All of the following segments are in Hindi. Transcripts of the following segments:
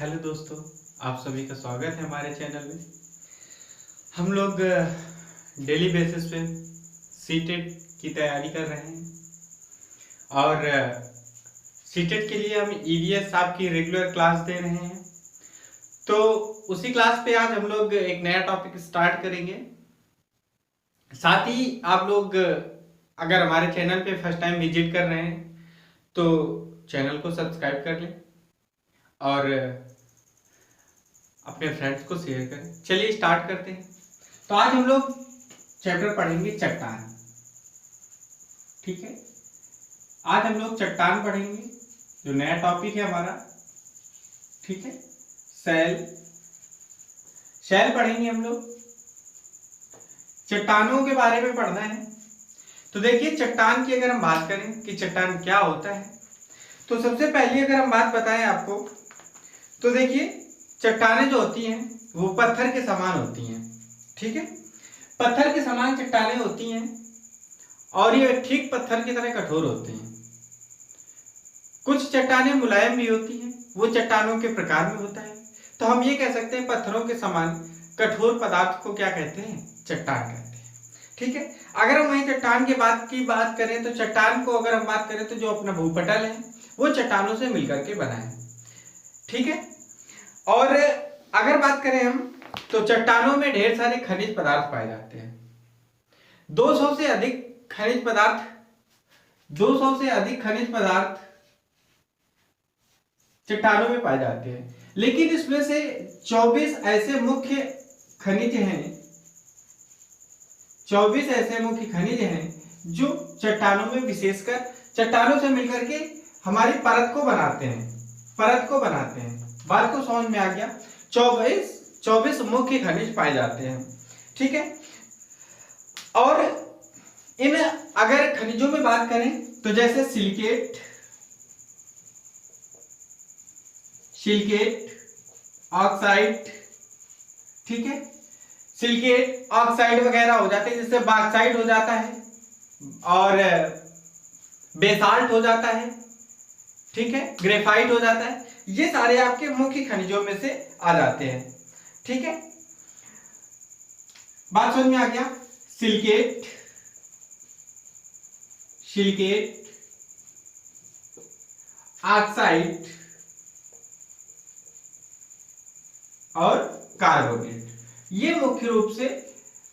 हेलो दोस्तों, आप सभी का स्वागत है हमारे चैनल में। हम लोग डेली बेसिस पे सीटेट की तैयारी कर रहे हैं और सीटेट के लिए हम ईवीएस आपकी रेगुलर क्लास दे रहे हैं। तो उसी क्लास पे आज हम लोग एक नया टॉपिक स्टार्ट करेंगे। साथ ही आप लोग अगर हमारे चैनल पे फर्स्ट टाइम विजिट कर रहे हैं तो चैनल को सब्सक्राइब कर लें और अपने फ्रेंड्स को शेयर करें। चलिए स्टार्ट करते हैं। तो आज हम लोग चैप्टर पढ़ेंगे चट्टान। ठीक है, आज हम लोग चट्टान पढ़ेंगे, जो नया टॉपिक है हमारा। ठीक है, शैल पढ़ेंगे हम लोग। चट्टानों के बारे में पढ़ना है। तो देखिए, चट्टान की अगर हम बात करें कि चट्टान क्या होता है, तो सबसे पहले अगर हम बात बताएं आपको, तो देखिए चट्टानें जो होती हैं वो पत्थर के समान होती हैं। ठीक है, पत्थर के समान चट्टानें होती हैं और ये ठीक पत्थर की तरह कठोर होते हैं। कुछ चट्टानें मुलायम भी होती हैं, वो चट्टानों के प्रकार में होता है। तो हम ये कह सकते हैं पत्थरों के समान कठोर पदार्थ को क्या कहते हैं? चट्टान कहते हैं। ठीक है, अगर हम वहीं चट्टान की बात करें तो चट्टान को अगर हम बात करें तो जो अपना भूपटल है वो चट्टानों से मिलकर के बना है। ठीक है, और अगर बात करें हम तो चट्टानों में ढेर सारे खनिज पदार्थ पाए जाते हैं। 200 से अधिक खनिज पदार्थ चट्टानों में पाए जाते हैं, लेकिन इसमें से 24 ऐसे मुख्य खनिज हैं जो चट्टानों में विशेषकर चट्टानों से मिलकर के हमारी परत को बनाते हैं। बात को समझ में आ गया? 24 मुख्य खनिज पाए जाते हैं। ठीक है, और इन अगर खनिजों में बात करें तो जैसे सिलिकेट ऑक्साइड, ठीक है, सिलिकेट ऑक्साइड वगैरह हो जाते हैं, जिससे बॉक्साइट हो जाता है और बेसाल्ट हो जाता है। ठीक है, ग्रेफाइट हो जाता है। ये सारे आपके मुख्य खनिजों में से आ जाते हैं। ठीक है, बात समझ में आ गया? सिलिकेट ऑक्साइड और कार्बोनेट, ये मुख्य रूप से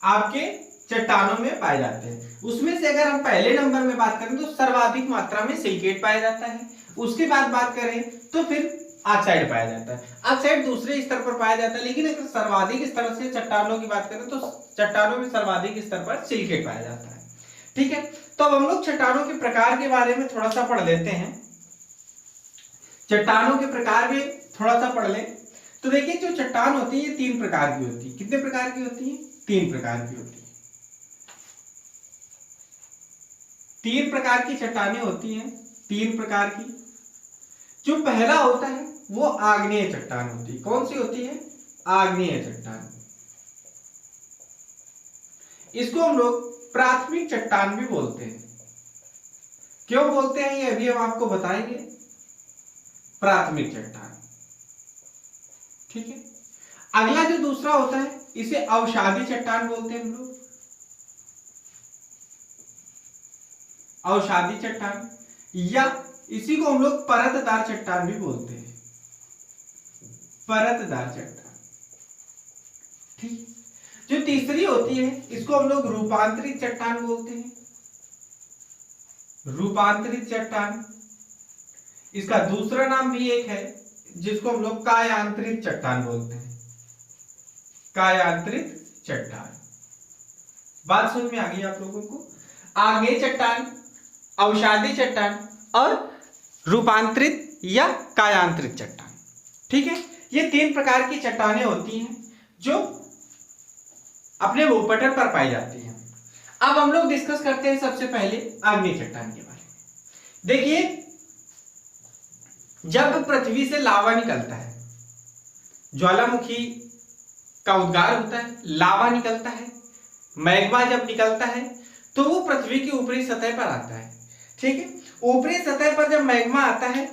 आपके चट्टानों में पाए जाते हैं। उसमें से अगर हम पहले नंबर में बात करें तो सर्वाधिक मात्रा में सिलिकेट पाया जाता है। उसके बाद बात करें तो फिर ऑक्साइड पाया जाता है। ऑक्साइड दूसरे स्तर पर पाया जाता है, लेकिन अगर सर्वाधिक स्तर से चट्टानों की बात करें तो चट्टानों में सर्वाधिक स्तर पर सिलिकेट पाया जाता है। ठीक है, तो अब हम लोग चट्टानों के प्रकार के बारे में थोड़ा सा पढ़ लेते हैं। चट्टानों के प्रकार में थोड़ा सा पढ़ लें तो देखिए, जो चट्टान होती है 3 प्रकार की होती है। कितने प्रकार की होती है? 3 प्रकार की होती है। 3 प्रकार की चट्टानें होती हैं, 3 प्रकार की। जो पहला होता है वो आग्नेय चट्टान होती है। कौन सी होती है? आग्नेय चट्टान। इसको हम लोग प्राथमिक चट्टान भी बोलते हैं। क्यों बोलते हैं ये अभी हम आपको बताएंगे। प्राथमिक चट्टान। ठीक है, अगला जो दूसरा होता है इसे अवसादी चट्टान बोलते हैं हम लोग। अवसादी चट्टान, या इसी को हम लोग परतदार चट्टान भी बोलते हैं। परतदार चट्टान। ठीक, जो तीसरी होती है इसको हम लोग रूपांतरित चट्टान बोलते हैं। रूपांतरित चट्टान, इसका दूसरा नाम भी एक है जिसको हम लोग कायांतरित चट्टान बोलते हैं। कायांतरित चट्टान। बात समझ में आ गई आप लोगों को? आग्नेय चट्टान, अवसादी चट्टान और रूपांतरित या कायांतरित चट्टान। ठीक है, ये 3 प्रकार की चट्टानें होती हैं जो अपने भूपटल पर पाई जाती हैं। अब हम लोग डिस्कस करते हैं सबसे पहले आग्नेय चट्टान के बारे में। देखिए, जब पृथ्वी से लावा निकलता है, ज्वालामुखी का उद्गार होता है, लावा निकलता है, मैग्मा जब निकलता है तो वो पृथ्वी की ऊपरी सतह पर आता है। ठीक है, ऊपरी सतह पर जब मैग्मा आता है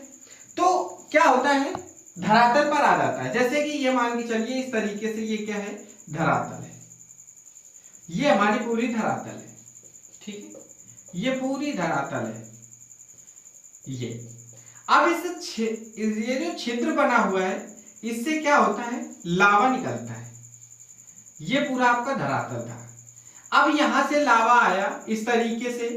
तो क्या होता है धरातल पर आ जाता है। जैसे कि ये मान के चलिए इस तरीके से, ये क्या है, धरातल है, ये हमारी पूरी धरातल है, ठीक है, ये पूरी धरातल है। ये अब ये जो छिद्र बना हुआ है, इससे क्या होता है, लावा निकलता है। ये पूरा आपका धरातल था। अब यहां से लावा आया इस तरीके से,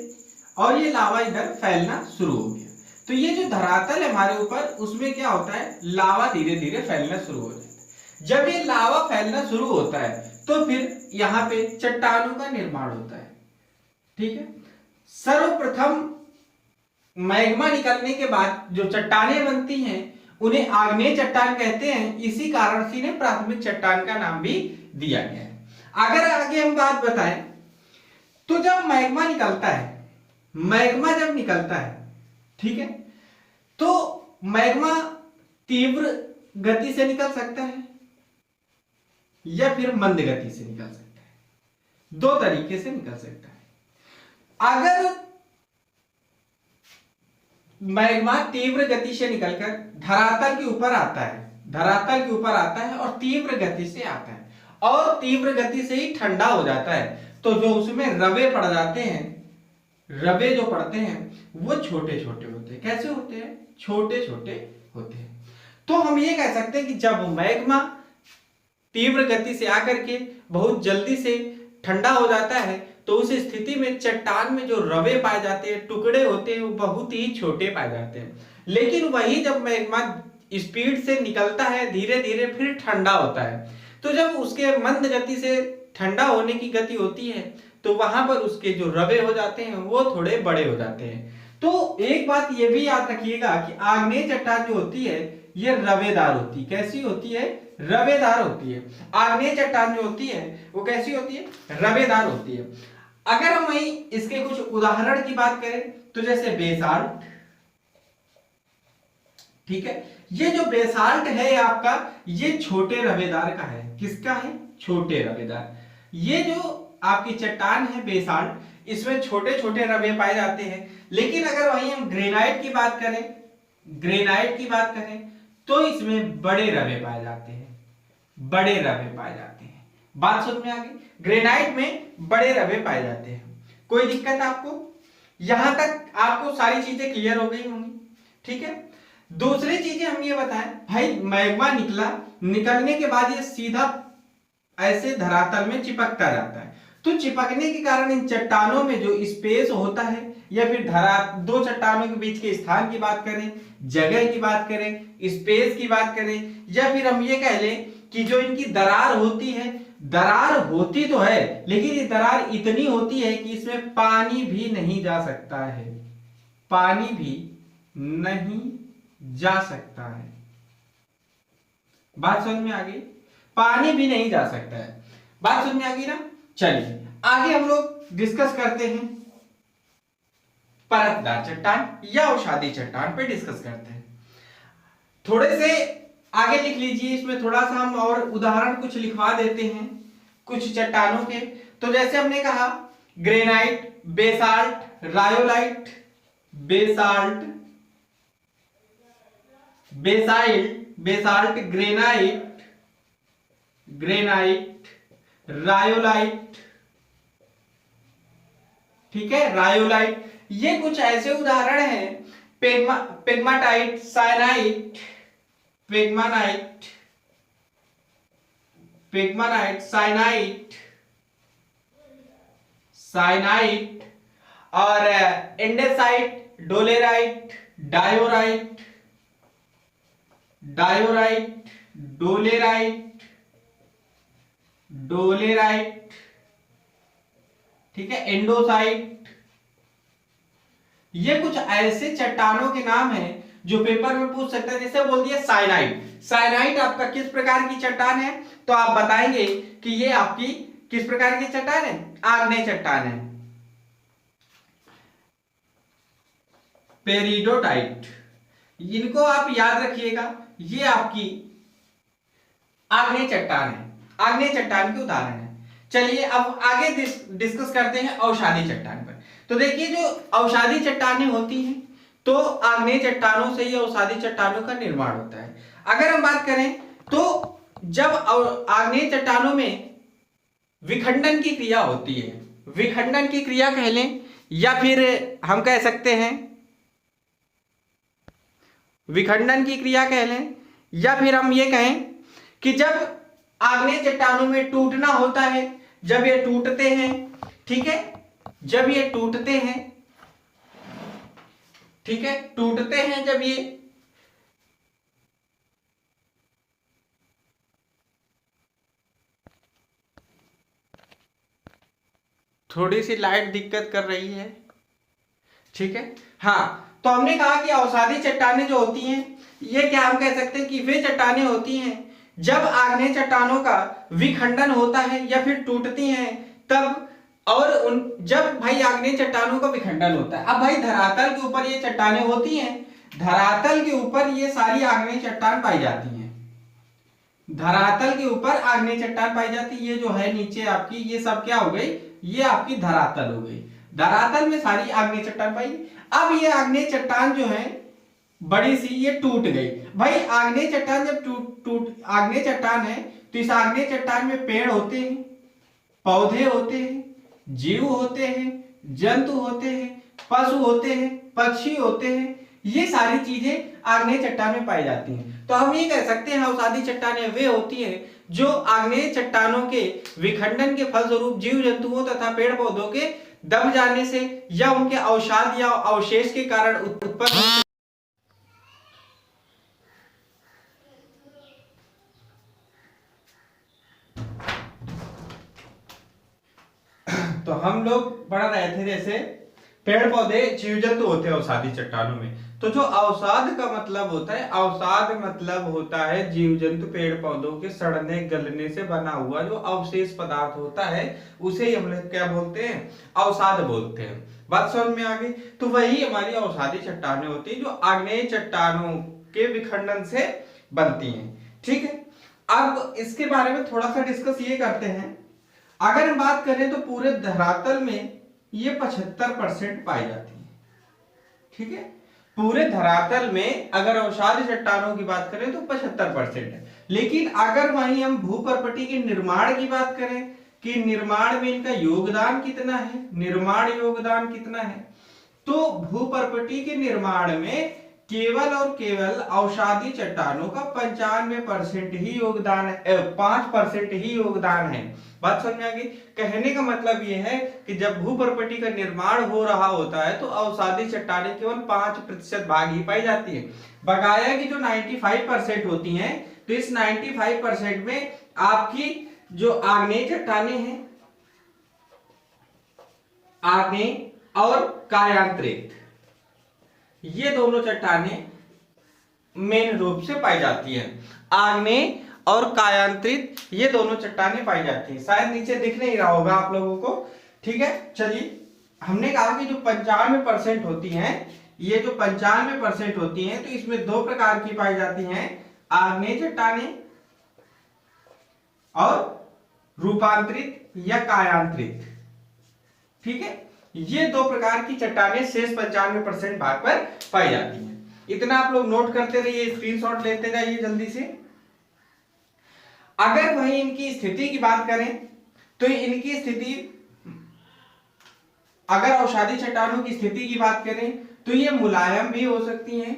और ये लावा इधर फैलना शुरू हो गया। तो ये जो धरातल है हमारे ऊपर, उसमें क्या होता है, लावा धीरे धीरे फैलना शुरू हो जाता है। जब ये लावा फैलना शुरू होता है तो फिर यहाँ पे चट्टानों का निर्माण होता है, ठीक है। सर्वप्रथम मैग्मा निकलने के बाद जो चट्टानें बनती हैं उन्हें आग्नेय चट्टान कहते हैं। इसी कारण से इन्हें प्राथमिक चट्टान का नाम भी दिया गया है। अगर आगे हम बात बताएं तो जब मैग्मा निकलता है, मैग्मा जब निकलता है, ठीक है, तो मैग्मा तीव्र गति से निकल सकता है या फिर मंद गति से निकल सकता है। दो तरीके से निकल सकता है। अगर मैग्मा तीव्र गति से निकलकर धरातल के ऊपर आता है, धरातल के ऊपर आता है और तीव्र गति से आता है, और तीव्र गति से ही ठंडा हो जाता है, तो जो उसमें रवे पड़ जाते हैं, रवे जो पड़ते हैं वो छोटे छोटे होते हैं। कैसे होते हैं, छोटे छोटे होते हैं। तो हम ये कह सकते हैं कि जब मैग्मा तीव्र गति से आकर के बहुत जल्दी से ठंडा हो जाता है, तो उस स्थिति में चट्टान में जो रवे पाए जाते हैं, टुकड़े होते हैं, वो बहुत ही छोटे पाए जाते हैं। लेकिन वही जब मैग्मा स्पीड से निकलता है धीरे धीरे, फिर ठंडा होता है, तो जब उसके मंद गति से ठंडा होने की गति होती है, तो वहां पर उसके जो रवे हो जाते हैं वो थोड़े बड़े हो जाते हैं। तो एक बात ये भी याद रखिएगा कि आग्नेय चट्टान जो होती है ये रवेदार होती है। कैसी होती है, रवेदार होती है। आग्नेय चट्टान जो होती है वो कैसी होती है, रवेदार होती है। अगर हम वही इसके कुछ उदाहरण की बात करें तो जैसे बेसाल्ट, ठीक है, ये जो बेसाल्ट है आपका, ये छोटे रवेदार का है। किसका है, छोटे रवेदार। ये जो आपकी चट्टान है बेसाल्ट, इसमें छोटे छोटे रवे पाए जाते हैं। लेकिन अगर वहीं हम ग्रेनाइट की बात करें, ग्रेनाइट की बात करें तो इसमें बड़े रवे पाए जाते हैं, बड़े रवे पाए जाते हैं। बात समझ में आ गई, ग्रेनाइट में बड़े रवे पाए जाते हैं। कोई दिक्कत आपको, यहां तक आपको सारी चीजें क्लियर हो गई होंगी, ठीक है। दूसरी चीजें हम ये बताएं, भाई मैग्मा निकला, निकलने के बाद ये सीधा ऐसे धरातल में चिपकता जाता है। तो चिपकने के कारण इन चट्टानों में जो स्पेस होता है, या फिर दो चट्टानों के बीच के स्थान की बात करें, जगह की बात करें, स्पेस की बात करें, या फिर हम ये कह लें कि जो इनकी दरार होती है, दरार होती तो है लेकिन ये दरार इतनी होती है कि इसमें पानी भी नहीं जा सकता है, पानी भी नहीं जा सकता है। बात समझ में आ गई, पानी भी नहीं जा सकता है। बात समझ में आ गई ना। चलिए आगे हम लोग डिस्कस करते हैं परतदार चट्टान या औषधि चट्टान पे डिस्कस करते हैं। थोड़े से आगे लिख लीजिए, इसमें थोड़ा सा हम और उदाहरण कुछ लिखवा देते हैं कुछ चट्टानों के। तो जैसे हमने कहा granite, basalt, rhyolite, basalt, basalt, granite, granite, rhyolite, ठीक है, रायोलाइट। ये कुछ ऐसे उदाहरण हैं। पेग्माटाइट, साइनाइट, पेग्मानाइट, पेग्मानाइट, साइनाइट, साइनाइट, और एंडेसाइट, डोलेराइट, डायोराइट, डायोराइट, डोलेराइट, डोलेराइट, ठीक है, एंडोसाइट। ये कुछ ऐसे चट्टानों के नाम हैं जो पेपर में पूछ सकता है। जैसे बोल दिया साइनाइट, साइनाइट आपका किस प्रकार की चट्टान है, तो आप बताएंगे कि ये आपकी किस प्रकार की चट्टान है, आग्नेय चट्टान है। पेरिडोटाइट, इनको आप याद रखिएगा, ये आपकी आग्नेय चट्टान है, आग्नेय चट्टान के उदाहरण है। चलिए अब आगे डिस्कस करते हैं औषधि चट्टान पर। तो देखिए जो औषधि चट्टानें होती हैं, तो आग्नेय चट्टानों से ही औषधि चट्टानों का निर्माण होता है। अगर हम बात करें तो जब आग्नेय चट्टानों में विखंडन की क्रिया होती है, विखंडन की क्रिया कह लें या फिर हम कह सकते हैं विखंडन की क्रिया कह लें, या फिर हम ये कहें कि जब आग्नेय चट्टानों में टूटना होता है, जब ये टूटते हैं, ठीक है, जब ये टूटते हैं, ठीक है, टूटते हैं जब ये, थोड़ी सी लाइट दिक्कत कर रही है, ठीक है। हाँ, तो हमने कहा कि अवसादी चट्टानें जो होती हैं ये क्या हम कह सकते हैं कि वे चट्टानें होती हैं जब आग्नेय चट्टानों का विखंडन होता है या फिर टूटती हैं तब, और उन जब भाई आग्नेय चट्टानों का विखंडन होता है। अब भाई धरातल के ऊपर ये चट्टानें होती हैं, धरातल के ऊपर ये सारी आग्नेय चट्टान पाई जाती हैं, धरातल के ऊपर आग्नेय चट्टान पाई जाती है। ये जो है नीचे आपकी ये सब क्या हो गई, ये आपकी धरातल हो गई, धरातल में सारी आग्नेय चट्टान पाई। अब ये आग्नेय चट्टान जो है बड़ी सी ये टूट गई। भाई आग्नेय चट्टान जब टूट आग्नेय चट्टान है तो इस आग्नेय चट्टान में पेड़ होते हैं, पौधे होते हैं, जीव होते हैं, जंतु होते हैं, पशु होते हैं, पक्षी होते हैं, ये सारी चीजें आग्नेय चट्टान में पाई जाती हैं। तो हम ये कह सकते हैं अवसादी चट्टानें वे होती हैं जो आग्नेय चट्टानों के विखंडन के फलस्वरूप जीव जंतुओं तथा पेड़ पौधों के दब जाने से या उनके अवसाद या अवशेष के कारण उत्पन्न। तो हम लोग पढ़ रहे थे जैसे पेड़ पौधे जीव जंतु होते हैं अवसादी चट्टानों में। तो जो अवसाद का मतलब होता है, अवसाद मतलब होता है जीव जंतु पेड़ पौधों के सड़ने गलने से बना हुआ जो अवशेष पदार्थ होता है, उसे हम लोग क्या बोलते हैं, अवसाद बोलते हैं। बात समझ में आ गई। तो वही हमारी अवसादी चट्टानें होती है जो आग्नेय चट्टानों के विखंडन से बनती हैं, ठीक है। अब इसके बारे में थोड़ा सा डिस्कस ये करते हैं। अगर हम बात करें तो पूरे धरातल में ये 75% पाई जाती है, ठीक है। पूरे धरातल में अगर अवसादी चट्टानों की बात करें तो 75% है। लेकिन अगर वहीं हम भूपर्पटी के निर्माण की बात करें कि निर्माण में इनका योगदान कितना है, निर्माण योगदान कितना है, तो भूपर्पटी के निर्माण में केवल और केवल अवसादी चट्टानों का 95% ही योगदान है, 5% ही योगदान है। बात समझ में आ गई। कहने का मतलब यह है कि जब भूपर्पटी का निर्माण हो रहा होता है तो अवसादी चट्टानें केवल 5% भाग ही पाई जाती है। बकाया की जो 95% होती हैं, तो इस 95% में आपकी जो आग्नेय चट्टानें हैं, आग्नेय और कायांतरित, ये दोनों चट्टानें मेन रूप से पाई जाती हैं। आग्नेय और कायांतरित ये दोनों चट्टानें पाई जाती हैं। शायद नीचे दिख नहीं रहा होगा आप लोगों को, ठीक है। चलिए, हमने कहा कि जो 95% होती हैं, ये जो 95% होती हैं, तो इसमें दो प्रकार की पाई जाती हैं, आग्नेय चट्टानें और रूपांतरित या कायांतरित, ठीक है। ये दो प्रकार की चट्टानें शेष 95% भाग पर पाई जाती हैं। इतना आप लोग नोट करते रहिए, स्क्रीनशॉट लेते जाइए जल्दी से। अगर वहीं इनकी स्थिति की बात करें तो इनकी स्थिति, अगर अवसादी चट्टानों की स्थिति की बात करें तो ये मुलायम भी हो सकती हैं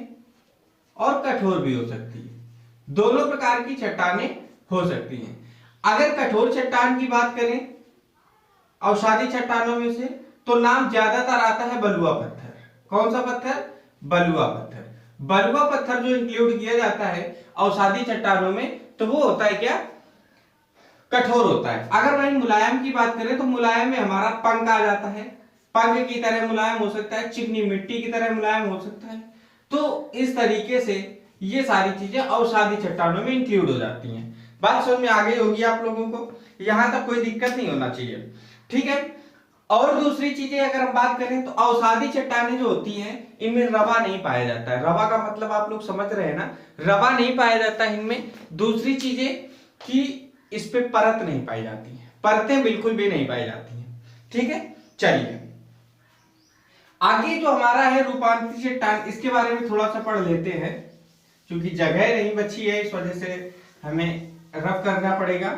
और कठोर भी हो सकती है। दोनों प्रकार की चट्टानें हो सकती हैं। अगर कठोर चट्टान की बात करें अवसादी चट्टानों में से, तो नाम ज्यादातर आता है बलुआ पत्थर। कौन सा पत्थर? बलुआ पत्थर। बलुआ पत्थर जो इंक्लूड किया जाता है अवसादी चट्टानों में, तो वो होता है क्या? कठोर होता है। अगर वहीं मुलायम की बात करें तो मुलायम में हमारा पंख आ जाता है। पंख की तरह मुलायम हो सकता है, चिकनी मिट्टी की तरह मुलायम हो सकता है। तो इस तरीके से ये सारी चीजें अवसादी चट्टानों में इंक्लूड हो जाती हैं। बात समझ में आ गई होगी आप लोगों को, यहां तक कोई दिक्कत नहीं होना चाहिए, ठीक है। और दूसरी चीजें अगर हम बात करें तो अवसादी चट्टानें जो होती हैं इनमें रवा नहीं पाया जाता है। रवा का मतलब आप लोग समझ रहे हैं ना, रवा नहीं पाया जाता है इनमें। दूसरी चीजें कि इस पे परत नहीं पाई जाती है, परतें बिल्कुल भी नहीं पाई जाती हैं, ठीक है। चलिए आगे जो हमारा है रूपांतरित चट्टान, इसके बारे में थोड़ा सा पढ़ लेते हैं। क्योंकि जगह नहीं बची है, इस वजह से हमें रफ करना पड़ेगा।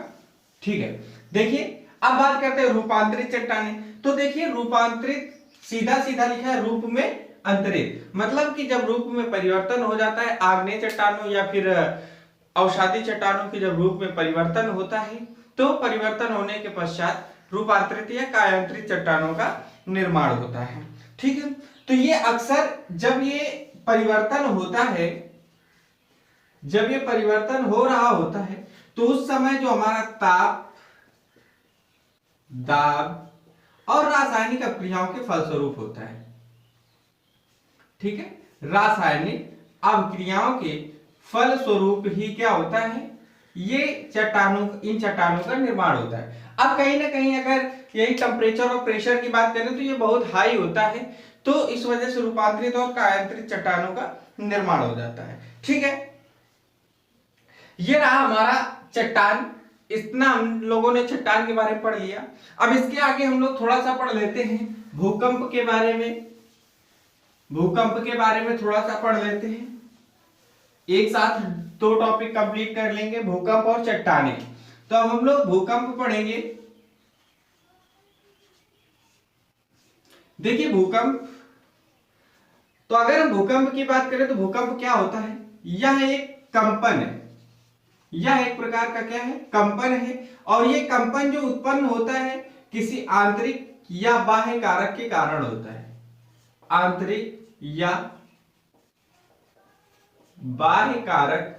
ठीक है, देखिए अब बात करते हैं रूपांतरित चट्टानें। तो देखिए रूपांतरित सीधा सीधा लिखा है रूप में अंतरित, मतलब कि जब रूप में परिवर्तन हो जाता है, आग्नेय चट्टानों या फिर अवसादी चट्टानों के जब रूप में परिवर्तन होता है, तो परिवर्तन होने के पश्चात रूपांतरित या कायांतरित चट्टानों का निर्माण होता है। ठीक है, तो ये अक्सर जब ये परिवर्तन होता है, जब ये परिवर्तन हो रहा होता है, तो उस समय जो हमारा ताप, दाब और रासायनिक अभिक्रियाओं के फलस्वरूप होता है। ठीक है, रासायनिक अभिक्रियाओं के फलस्वरूप ही क्या होता है, ये इन चट्टानों का निर्माण होता है। अब कहीं ना कहीं अगर यही टेम्परेचर और प्रेशर की बात करें तो ये बहुत हाई होता है, तो इस वजह से रूपांतरित और कायांतरित चट्टानों का निर्माण हो जाता है। ठीक है, ये रहा हमारा चट्टान। इतना हम लोगों ने चट्टान के बारे में पढ़ लिया। अब इसके आगे हम लोग थोड़ा सा पढ़ लेते हैं भूकंप के बारे में। भूकंप के बारे में थोड़ा सा पढ़ लेते हैं, एक साथ दो टॉपिक कंप्लीट कर लेंगे, भूकंप और चट्टानें। तो अब हम लोग भूकंप पढ़ेंगे। देखिए भूकंप, तो अगर हम भूकंप की बात करें तो भूकंप क्या होता है, यह एक कंपन है, यह एक प्रकार का क्या है, कंपन है। और ये कंपन जो उत्पन्न होता है किसी आंतरिक या बाह्य कारक के कारण होता है, आंतरिक या बाह्य कारक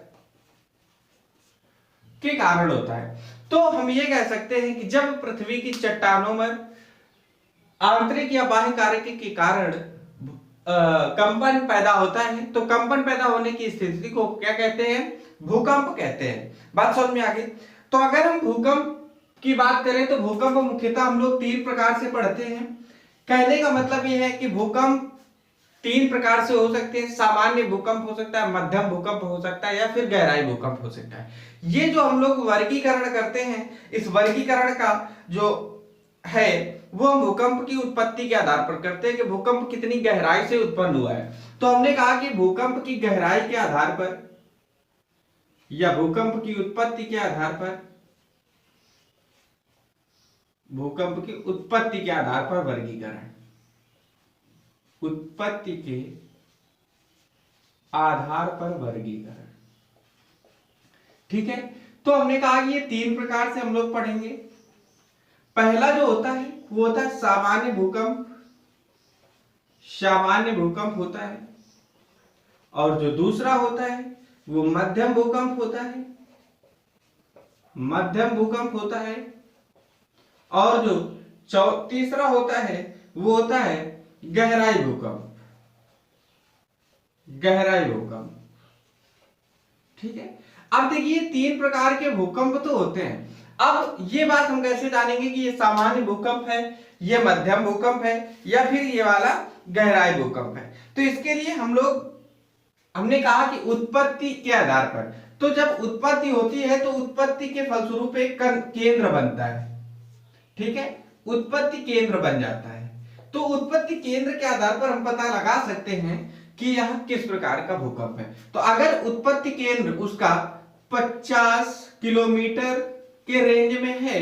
के कारण होता है। तो हम ये कह सकते हैं कि जब पृथ्वी की चट्टानों में आंतरिक या बाह्य कारक के कारण कंपन पैदा होता है, तो कंपन पैदा होने की स्थिति को क्या कहते हैं, भूकंप कहते हैं। बात समझ में आ गई। तो अगर हम भूकंप की बात करें तो भूकंप मुख्यतः हम लोग तीन प्रकार से पढ़ते हैं। कहने का मतलब यह है कि भूकंप तीन प्रकार से हो सकते हैं, सामान्य भूकंप हो सकता है, मध्यम भूकंप हो सकता है, या फिर गहराई भूकंप हो सकता है। ये जो हम लोग वर्गीकरण करते हैं, इस वर्गीकरण का जो है वो हम भूकंप की उत्पत्ति के आधार पर करते हैं कि भूकंप कितनी गहराई से उत्पन्न हुआ है। तो हमने कहा कि भूकंप की गहराई के आधार पर या भूकंप की उत्पत्ति के आधार पर, भूकंप की उत्पत्ति के आधार पर वर्गीकरण, उत्पत्ति के आधार पर वर्गीकरण। ठीक है, तो हमने कहा कि ये तीन प्रकार से हम लोग पढ़ेंगे। पहला जो होता है वो होता है सामान्य भूकंप, सामान्य भूकंप होता है। और जो दूसरा होता है वो मध्यम भूकंप होता है, मध्यम भूकंप होता है। और जो तीसरा होता है वो होता है गहराई भूकंप, गहराई भूकंप। ठीक है, अब देखिए तीन प्रकार के भूकंप तो होते हैं। अब ये बात हम कैसे जानेंगे कि ये सामान्य भूकंप है, ये मध्यम भूकंप है, या फिर ये वाला गहराई भूकंप है। तो इसके लिए हमने कहा कि उत्पत्ति के आधार पर, तो जब उत्पत्ति होती है तो उत्पत्ति के फलस्वरूप एक केंद्र बनता है। ठीक है, उत्पत्ति केंद्र बन जाता है। तो उत्पत्ति केंद्र के आधार पर हम पता लगा सकते हैं कि यह किस प्रकार का भूकंप है। तो अगर उत्पत्ति केंद्र उसका 50 किलोमीटर के रेंज में है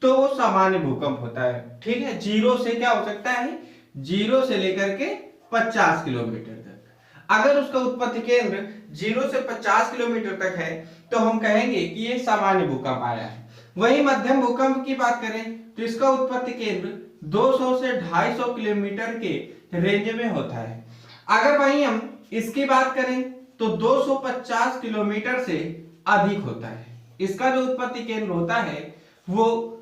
तो वो सामान्य भूकंप होता है। ठीक है, जीरो से क्या हो सकता है, जीरो से लेकर के 50 किलोमीटर तक। अगर उसका उत्पत्ति केंद्र 0 से 50 किलोमीटर तक है तो हम कहेंगे कि ये सामान्य भूकंप आया है। वही मध्यम भूकंप की बात करें तो इसका उत्पत्ति केंद्र 200 से 250 किलोमीटर के रेंज में होता है। अगर वहीं हम इसकी बात करें तो 250 किलोमीटर से अधिक होता है। इसका जो उत्पत्ति केंद्र होता है, वो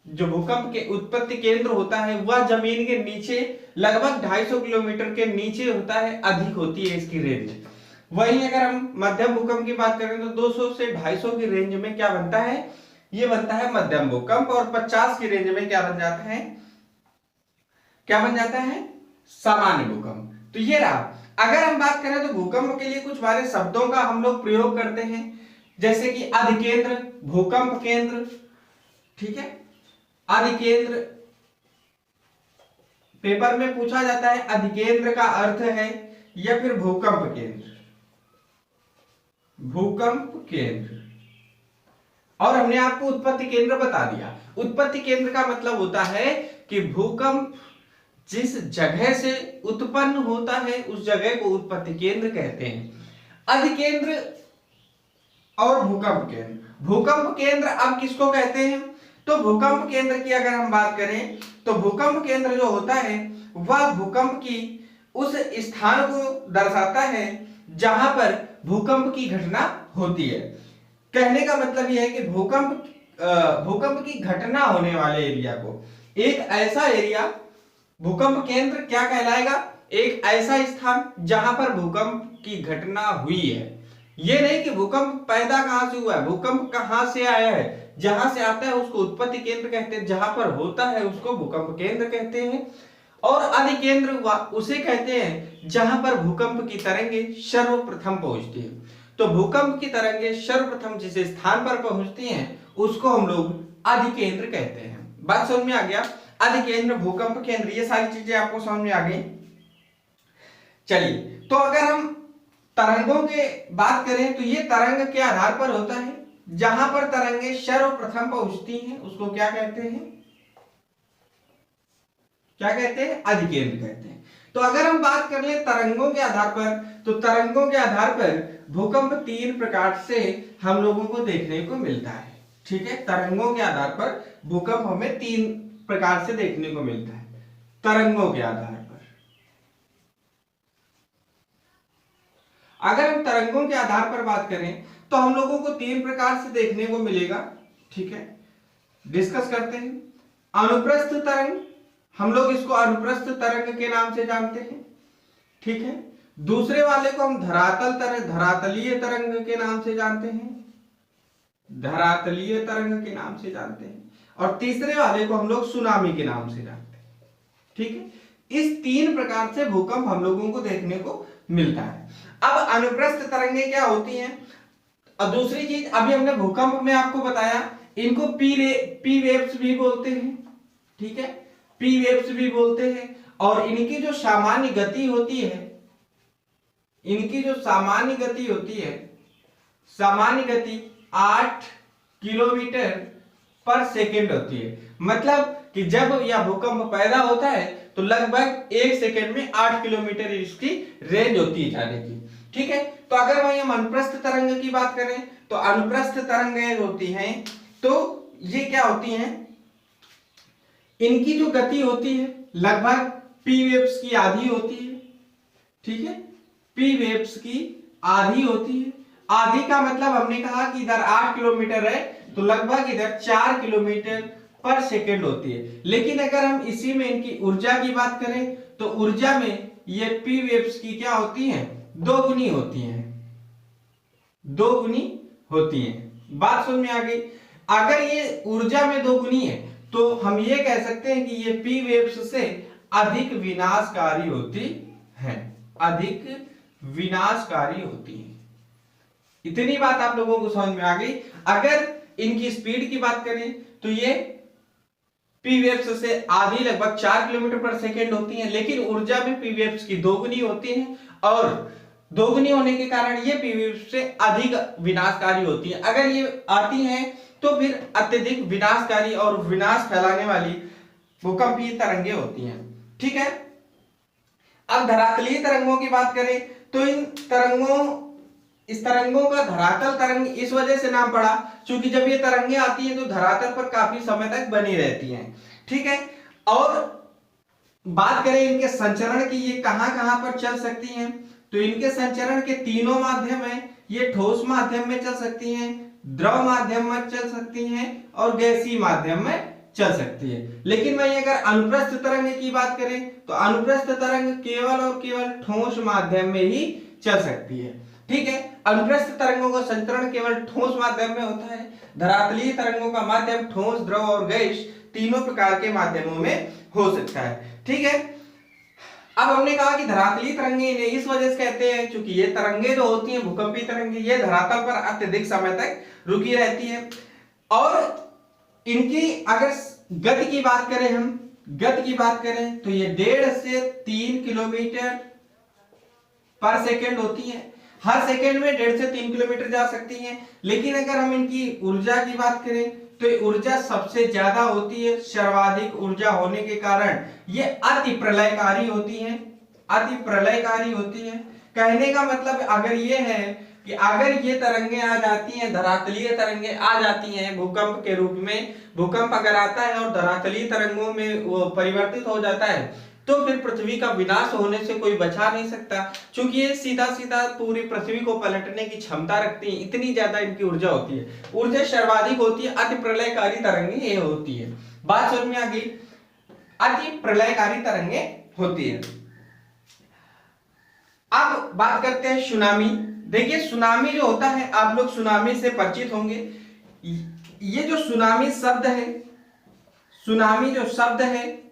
जो भूकंप के उत्पत्ति केंद्र होता है वह जमीन के नीचे लगभग 250 किलोमीटर के नीचे होता है, अधिक होती है इसकी रेंज। वहीं अगर हम मध्यम भूकंप की बात करें तो 200 से 250 की रेंज में क्या बनता है, ये बनता है मध्यम भूकंप। और 50 की रेंज में क्या बन जाता है, क्या बन जाता है, सामान्य भूकंप। तो ये रहा। अगर हम बात करें तो भूकंप के लिए कुछ सारे शब्दों का हम लोग प्रयोग करते हैं, जैसे कि अधिकेंद्र, भूकंप केंद्र। ठीक है, अधिकेंद्र पेपर में पूछा जाता है, अधिकेंद्र का अर्थ है या फिर भूकंप केंद्र। भूकंप केंद्र। और हमने आपको उत्पत्ति केंद्र बता दिया। उत्पत्ति केंद्र का मतलब होता है कि भूकंप जिस जगह से उत्पन्न होता है उस जगह को उत्पत्ति केंद्र कहते हैं। अधिकेंद्र और भूकंप केंद्र। भूकंप केंद्र अब किसको कहते हैं? तो भूकंप केंद्र की अगर हम बात करें तो भूकंप केंद्र जो होता है वह भूकंप की उस स्थान को दर्शाता है जहां पर भूकंप की घटना होती है। कहने का मतलब यह है कि भूकंप की घटना होने वाले एरिया को, एक ऐसा एरिया भूकंप केंद्र क्या कहलाएगा? एक ऐसा स्थान जहां पर भूकंप की घटना हुई है। ये नहीं कि भूकंप पैदा कहां से हुआ है, भूकंप कहां से आया है। जहां से आता है उसको उत्पत्ति केंद्र कहते हैं, जहां पर होता है उसको भूकंप केंद्र कहते हैं। और अधिकेंद्र उसे कहते हैं जहां पर भूकंप की तरंगे सर्वप्रथम पहुंचती है। तो भूकंप की तरंगे सर्वप्रथम जिस स्थान पर पहुंचती हैं उसको हम लोग अधिकेंद्र कहते हैं। बात समझ में आ गया? अधिकेंद्र, भूकंप केंद्र, ये सारी चीजें आपको समझ में आ गई। चलिए, तो अगर हम तरंगों के बात करें तो ये तरंग के आधार पर होता है। जहां पर तरंगे सर्वप्रथम पहुंचती हैं उसको क्या कहते हैं? क्या कहते हैं? अधिकेंद्र कहते हैं। तो अगर हम बात कर ले तरंगों के आधार पर, तो तरंगों के आधार पर भूकंप 3 प्रकार से हम लोगों को देखने को मिलता है। ठीक है, तरंगों के आधार पर भूकंप हमें 3 प्रकार से देखने को मिलता है। तरंगों के आधार पर अगर हम तरंगों के आधार पर बात करें तो हम लोगों को 3 प्रकार से देखने को मिलेगा। ठीक है, डिस्कस करते हैं। अनुप्रस्थ तरंग, हम लोग इसको अनुप्रस्थ तरंग के नाम से जानते हैं। ठीक है, दूसरे वाले को हम धरातलीय तरंग के नाम से जानते हैं, धरातलीय तरंग के नाम से जानते हैं। और तीसरे वाले को हम लोग सुनामी के नाम से जानते हैं। ठीक है, इस 3 प्रकार से भूकंप हम लोगों को देखने को मिलता है। अब अनुप्रस्थ तरंगें क्या होती हैं? और दूसरी चीज, अभी हमने भूकंप में आपको बताया, इनको पी वेव्स भी बोलते हैं। ठीक है, पी वेव्स भी बोलते हैं। और इनकी जो सामान्य गति होती है, इनकी जो सामान्य गति होती है, सामान्य गति 8 किलोमीटर पर सेकेंड होती है। मतलब कि जब यह भूकंप पैदा होता है तो लगभग 1 सेकेंड में 8 किलोमीटर इसकी रेंज होती है जाने की। ठीक है, तो अगर वही हम अनुप्रस्थ तरंग की बात करें तो अनुप्रस्थ तरंगें होती हैं, तो ये क्या होती हैं? इनकी जो गति होती है लगभग पी वेव्स की आधी होती है। ठीक है, पी वेव्स की आधी होती है। आधी का मतलब हमने कहा कि इधर 8 किलोमीटर है तो लगभग इधर 4 किलोमीटर पर सेकेंड होती है। लेकिन अगर हम इसी में इनकी ऊर्जा की बात करें तो ऊर्जा में ये पी वेव्स की क्या होती हैं? 2 गुनी होती हैं, 2 गुनी होती हैं। बात समझ में आ गई? अगर ये ऊर्जा में 2 गुनी है तो हम ये कह सकते हैं कि ये पी वेव्स से अधिक विनाशकारी होती है, अधिक विनाशकारी होती है। इतनी बात आप लोगों को समझ में आ गई। अगर इनकी स्पीड की बात करें तो ये पी वेव्स से आधी लगभग 4 किलोमीटर पर सेकेंड होती हैं, लेकिन ऊर्जा में पी वेव्स की 2 गुनी होती हैं। और 2 गुनी होने के कारण ये पी वेव्स से अधिक विनाशकारी होती है। अगर ये आती हैं तो फिर अत्यधिक विनाशकारी और विनाश फैलाने वाली भूकंपीय तरंगें होती हैं। ठीक है, अब धरातलीय तरंगों की बात करें तो इस तरंगों का धरातल तरंग इस वजह से नाम पड़ा क्योंकि जब ये तरंगें आती हैं तो धरातल पर काफी समय तक बनी रहती हैं। ठीक है, और बात करें इनके संचरण की, ये कहां कहां पर चल सकती हैं, तो इनके संचरण के तीनों माध्यम हैं। ये ठोस माध्यम में चल सकती हैं, द्रव माध्यम में चल सकती हैं और गैसीय माध्यम में चल सकती है। लेकिन वही अगर अनुप्रस्थ तरंग की बात करें तो अनुप्रस्थ तरंग केवल और केवल ठोस माध्यम में ही चल सकती है। ठीक है, अनुप्रस्थ तरंगों का संचरण केवल ठोस माध्यम में होता है। धरातलीय तरंगों का माध्यम ठोस, द्रव और गैस तीनों प्रकार के माध्यमों में हो सकता है। ठीक है, अब हमने कहा कि धरातलीय तरंगे इन्हें इस वजह से कहते हैं क्योंकि ये तरंगे जो होती हैं भूकंपीय तरंगे, ये धरातल पर अत्यधिक समय तक रुकी रहती है। और इनकी अगर गति की बात करें, हम गति की बात करें तो ये 1.5 से 3 किलोमीटर पर सेकेंड होती है। हर सेकेंड में 1.5 से 3 किलोमीटर जा सकती हैं। लेकिन अगर हम इनकी ऊर्जा की बात करें तो ऊर्जा सबसे ज्यादा होती है, सर्वाधिक ऊर्जा होने के कारण ये अति प्रलयकारी होती है, अति प्रलयकारी होती है। कहने का मतलब अगर ये है कि अगर ये तरंगे आ जाती हैं, धरातलीय तरंगे आ जाती हैं भूकंप के रूप में, भूकंप अगर आता है और धरातलीय तरंगों में वो परिवर्तित हो जाता है तो फिर पृथ्वी का विनाश होने से कोई बचा नहीं सकता, क्योंकि ये सीधा सीधा पूरी पृथ्वी को पलटने की क्षमता रखती है, इतनी ज्यादा इनकी ऊर्जा होती है। ऊर्जा सर्वाधिक होती है, अति प्रलयकारी तरंगे ये होती है। बात समझ में आ गई? अति प्रलयकारी तरंगे होती है। अब बात करते हैं सुनामी। देखिए सुनामी जो होता है, आप लोग सुनामी से परिचित होंगे। ये जो सुनामी शब्द है, सुनामी जो शब्द है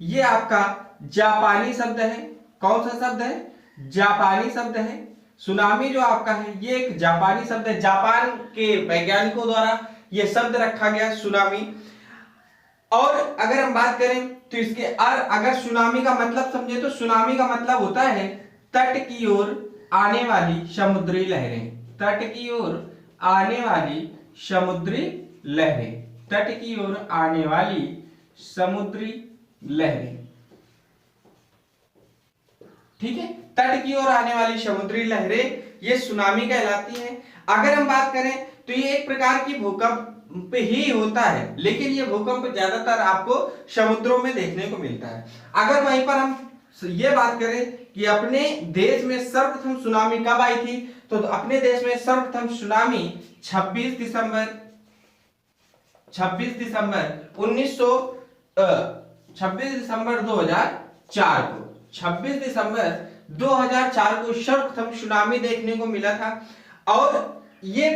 ये आपका जापानी शब्द है। कौन सा शब्द है? जापानी शब्द है। सुनामी जो आपका है ये एक जापानी शब्द है, जापान के वैज्ञानिकों द्वारा ये शब्द रखा गया सुनामी। और अगर हम बात करें तो इसके अगर सुनामी का मतलब समझे तो सुनामी का मतलब होता है तट की ओर आने वाली समुद्री लहरें, तट की ओर आने वाली समुद्री लहरें, तट की ओर आने वाली समुद्री लहरें। ठीक है, तट की ओर आने वाली समुद्री लहरें ये सुनामी कहलाती हैं। अगर हम बात करें तो ये एक प्रकार की भूकंप ही होता है, लेकिन ये भूकंप ज्यादातर आपको समुद्रों में देखने को मिलता है। अगर वहीं पर हम ये बात करें कि अपने देश में सर्वप्रथम सुनामी कब आई थी, तो अपने देश में सर्वप्रथम सुनामी 26 दिसंबर 2004 को, 26 दिसंबर 2004 को सर्वप्रथम सुनामी देखने को मिला था। और ये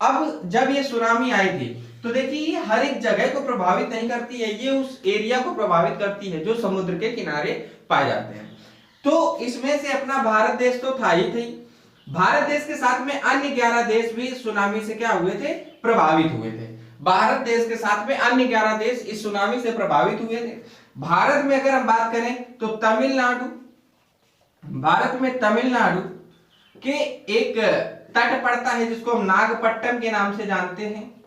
अब जब ये सुनामी आई थी तो देखिए ये हर एक जगह को प्रभावित नहीं करती है, ये उस एरिया को प्रभावित करती है जो समुद्र के किनारे पाए जाते हैं। तो इसमें से अपना भारत देश तो था ही थी, भारत देश के साथ में अन्य 11 देश भी सुनामी से क्या हुए थे? प्रभावित हुए थे। भारत देश के साथ में अन्य 11 देश इस सुनामी से प्रभावित हुए थे। भारत में अगर हम बात करें तो तमिलनाडु, भारत में तमिलनाडु के एक तट पड़ता है जिसको हम नागपट्टनम के नाम से जानते हैं।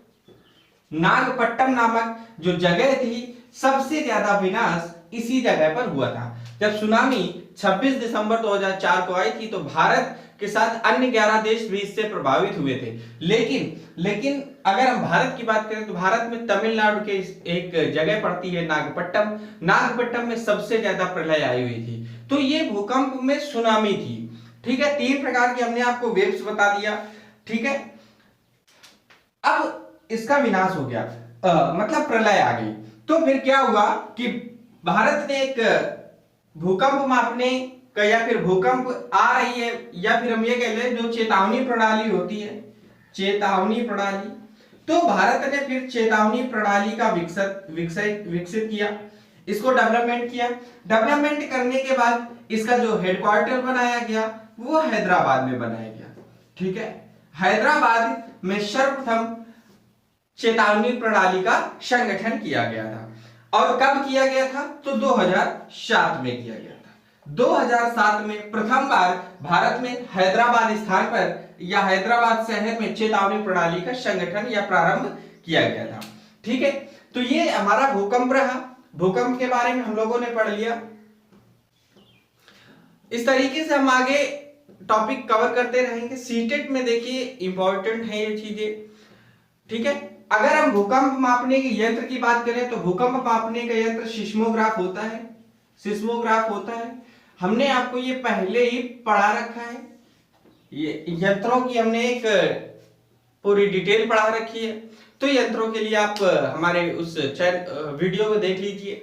नागपट्टनम नामक जो जगह थी, सबसे ज्यादा विनाश इसी जगह पर हुआ था। जब सुनामी 26 दिसंबर 2004 को आई थी तो भारत के साथ अन्य 11 देश भी इससे प्रभावित हुए थे। लेकिन अगर हम भारत की बात करें तो भारत में तमिलनाडु के एक जगह पड़ती है नागपट्टनम, नागपट्टनम में सबसे ज्यादा प्रलय आई हुई थी। तो ये भूकंप में सुनामी थी। ठीक है, 3 प्रकार की हमने आपको वेव्स बता दिया। ठीक है, अब इसका विनाश हो गया, मतलब प्रलय आ गई। तो फिर क्या हुआ कि भारत ने एक भूकंप मापने का या फिर भूकंप आ रही है या फिर हम ये कह लें जो चेतावनी प्रणाली होती है, चेतावनी प्रणाली, तो भारत ने फिर चेतावनी प्रणाली का विकसित किया, इसको डेवलपमेंट किया। डेवलपमेंट करने के बाद इसका जो हेडक्वार्टर बनाया गया वो हैदराबाद में बनाया गया। ठीक है, हैदराबाद में सर्वप्रथम चेतावनी प्रणाली का संगठन किया गया था। और कब किया गया था? तो 2007 में किया गया था। 2007 में प्रथम बार भारत में हैदराबाद स्थान पर या हैदराबाद शहर में चेतावनी प्रणाली का संगठन या प्रारंभ किया गया था। ठीक है, तो ये हमारा भूकंप रहा। भूकंप के बारे में हम लोगों ने पढ़ लिया। इस तरीके से हम आगे टॉपिक कवर करते रहेंगे। सीटेट में देखिए इंपॉर्टेंट है ये चीजें। ठीक है, अगर हम भूकंप मापने के यंत्र की बात करें तो भूकंप मापने का यंत्र सिस्मोग्राफ होता है, सिस्मोग्राफ होता है। हमने आपको ये पहले ही पढ़ा रखा है, ये यंत्रों की हमने एक पूरी डिटेल पढ़ा रखी है। तो यंत्रों के लिए आप हमारे उस वीडियो को देख लीजिए।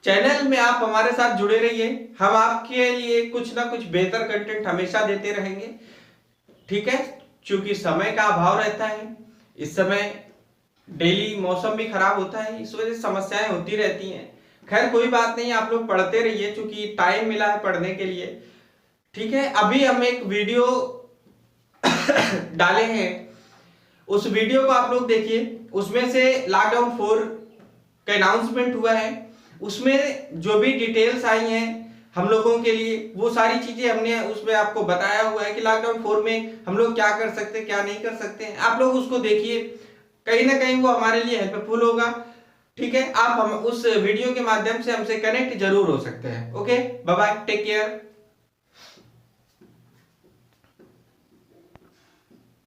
चैनल में आप हमारे साथ जुड़े रहिए, हम आपके लिए कुछ ना कुछ बेहतर कंटेंट हमेशा देते रहेंगे। ठीक है, क्योंकि समय का अभाव रहता है, इस समय डेली मौसम भी खराब होता है, इस वजह से समस्याएं होती रहती हैं। खैर कोई बात नहीं, आप लोग पढ़ते रहिए क्योंकि टाइम मिला है पढ़ने के लिए। ठीक है, अभी हम एक वीडियो डाले हैं, उस वीडियो को आप लोग देखिए। उसमें से लॉकडाउन 4 का अनाउंसमेंट हुआ है, उसमें जो भी डिटेल्स आई हैं हम लोगों के लिए, वो सारी चीजें हमने उसमें आपको बताया हुआ है कि लॉकडाउन 4 में हम लोग क्या कर सकते हैं, क्या नहीं कर सकते हैं। आप लोग उसको देखिए, कहीं ना कहीं वो हमारे लिए हेल्पफुल होगा। ठीक है, आप हम उस वीडियो के माध्यम से हमसे कनेक्ट जरूर हो सकते हैं। Okay, bye bye, take care.